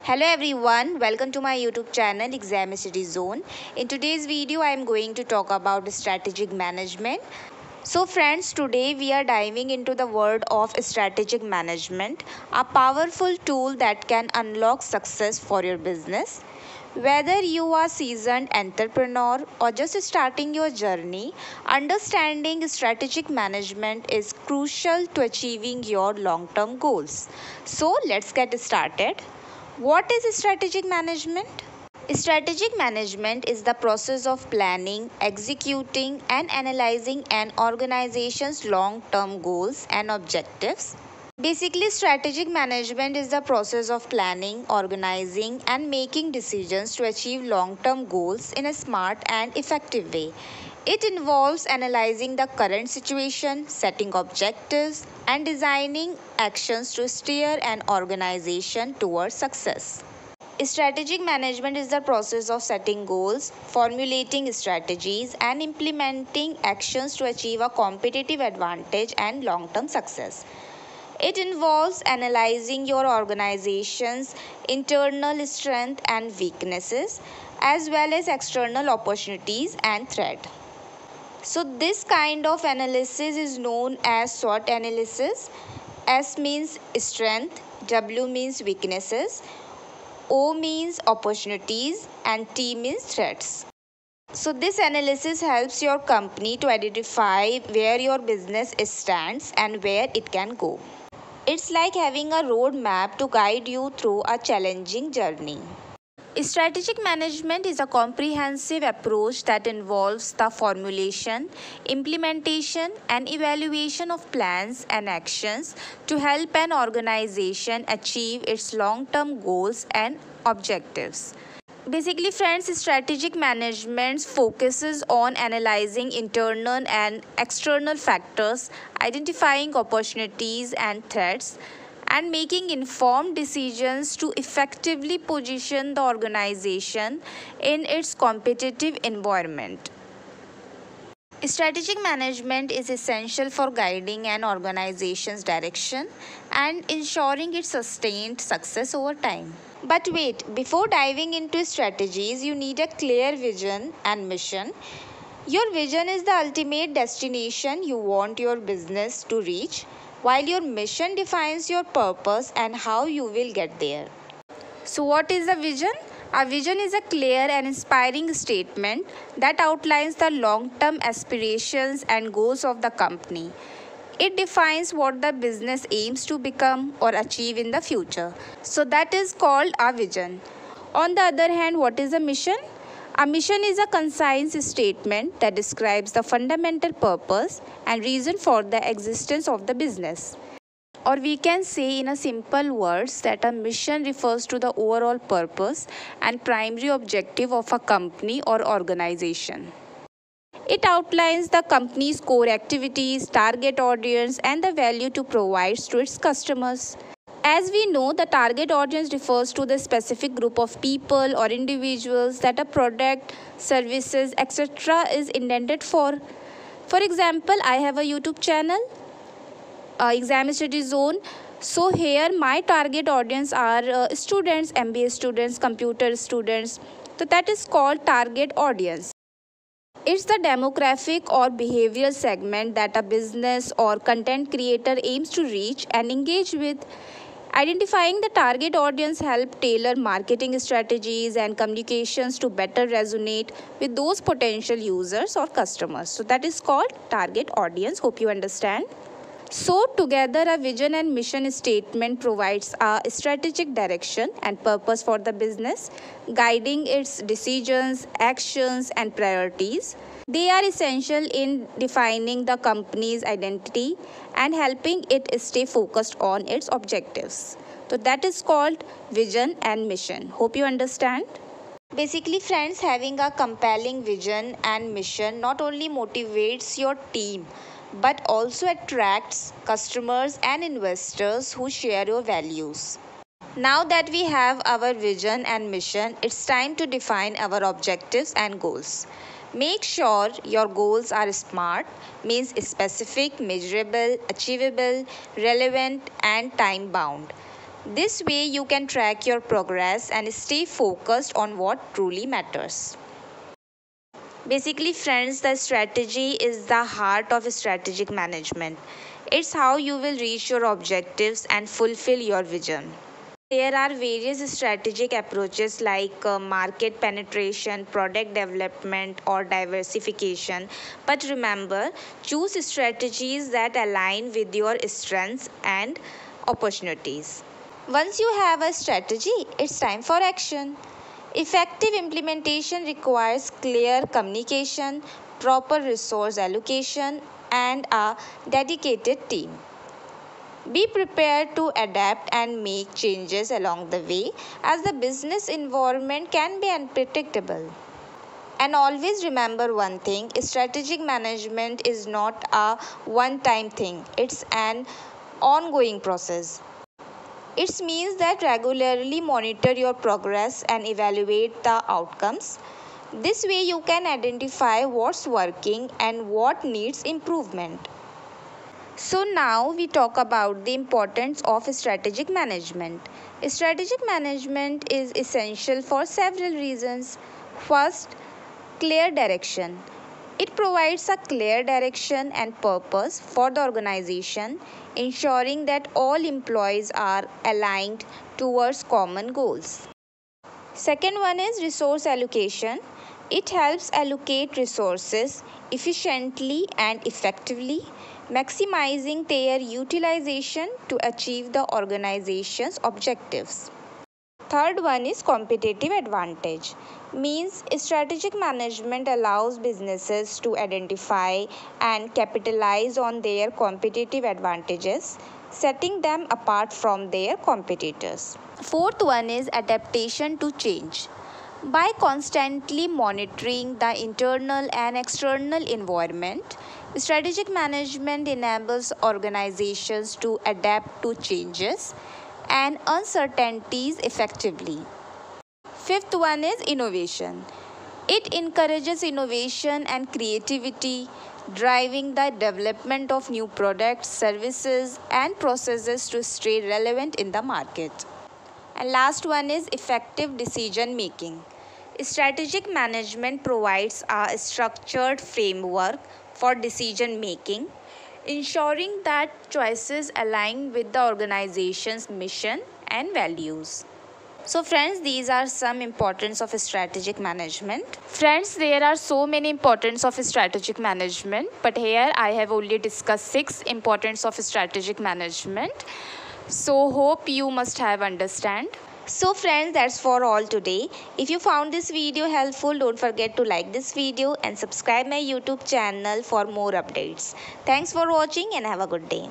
Hello everyone, welcome to my YouTube channel Exam Study Zone. In today's video, I am going to talk about strategic management. So friends, today we are diving into the world of strategic management, a powerful tool that can unlock success for your business. Whether you are a seasoned entrepreneur or just starting your journey, understanding strategic management is crucial to achieving your long-term goals. So let's get started. What is strategic management? Strategic management is the process of planning, executing, and analyzing an organization's long term goals and objectives. Basically, strategic management is the process of planning, organizing, and making decisions to achieve long term goals in a smart and effective way. It involves analyzing the current situation, setting objectives, and designing actions to steer an organization towards success. Strategic management is the process of setting goals, formulating strategies, and implementing actions to achieve a competitive advantage and long term success. It involves analyzing your organization's internal strengths and weaknesses, as well as external opportunities and threats. So this kind of analysis is known as SWOT analysis. S means strength, W means weaknesses, O means opportunities, and T means threats. So this analysis helps your company to identify where your business stands and where it can go. It's like having a roadmap to guide you through a challenging journey. Strategic management is a comprehensive approach that involves the formulation, implementation, and evaluation of plans and actions to help an organization achieve its long-term goals and objectives. Basically, friends, strategic management focuses on analyzing internal and external factors, identifying opportunities and threats, and making informed decisions to effectively position the organization in its competitive environment. Strategic management is essential for guiding an organization's direction and ensuring its sustained success over time. But wait, before diving into strategies, you need a clear vision and mission. Your vision is the ultimate destination you want your business to reach, while your mission defines your purpose and how you will get there. So what is a vision? A vision is a clear and inspiring statement that outlines the long-term aspirations and goals of the company. It defines what the business aims to become or achieve in the future. So that is called a vision. On the other hand, what is a mission? A mission is a concise statement that describes the fundamental purpose and reason for the existence of the business. Or we can say in a simple words that a mission refers to the overall purpose and primary objective of a company or organization. It outlines the company's core activities, target audience, and the value to provide to its customers. As we know, the target audience refers to the specific group of people or individuals that a product, services, etc. is intended for. For example, I have a YouTube channel, Exam Study Zone. So here my target audience are students, MBA students, computer students. So that is called target audience. It's the demographic or behavioral segment that a business or content creator aims to reach and engage with. Identifying the target audience help tailor marketing strategies and communications to better resonate with those potential users or customers. So that is called target audience. Hope you understand. So together, a vision and mission statement provides a strategic direction and purpose for the business, guiding its decisions, actions, and priorities. They are essential in defining the company's identity and helping it stay focused on its objectives. So that is called vision and mission. Hope you understand. Basically, friends, having a compelling vision and mission not only motivates your team but also attracts customers and investors who share your values. Now that we have our vision and mission, it's time to define our objectives and goals. Make sure your goals are SMART, means specific, measurable, achievable, relevant, and time bound. This way you can track your progress and stay focused on what truly matters. Basically, friends, the strategy is the heart of strategic management. It's how you will reach your objectives and fulfill your vision. There are various strategic approaches like market penetration, product development, or diversification. But remember, choose strategies that align with your strengths and opportunities. Once you have a strategy, it's time for action. Effective implementation requires clear communication, proper resource allocation, and a dedicated team. Be prepared to adapt and make changes along the way, as the business environment can be unpredictable. And always remember one thing, strategic management is not a one time thing, it's an ongoing process. It means that regularly monitor your progress and evaluate the outcomes. This way, you can identify what's working and what needs improvement. So, now we talk about the importance of strategic management. Strategic management is essential for several reasons. First, clear direction. It provides a clear direction and purpose for the organization, ensuring that all employees are aligned towards common goals. Second one is resource allocation. It helps allocate resources efficiently and effectively, maximizing their utilization to achieve the organization's objectives. Third one is competitive advantage. Means strategic management allows businesses to identify and capitalize on their competitive advantages, setting them apart from their competitors. Fourth one is adaptation to change. By constantly monitoring the internal and external environment, strategic management enables organizations to adapt to changes and uncertainties effectively. Fifth one is innovation. It encourages innovation and creativity, driving the development of new products, services, and processes to stay relevant in the market. And last one is effective decision making. Strategic management provides a structured framework for decision making, ensuring that choices align with the organization's mission and values. So friends, these are some importance of strategic management. Friends, there are so many importance of strategic management, but here I have only discussed 6 importance of strategic management. So hope you must have understand. So friends, that's for all today. If you found this video helpful, don't forget to like this video and subscribe my YouTube channel for more updates. Thanks for watching and have a good day.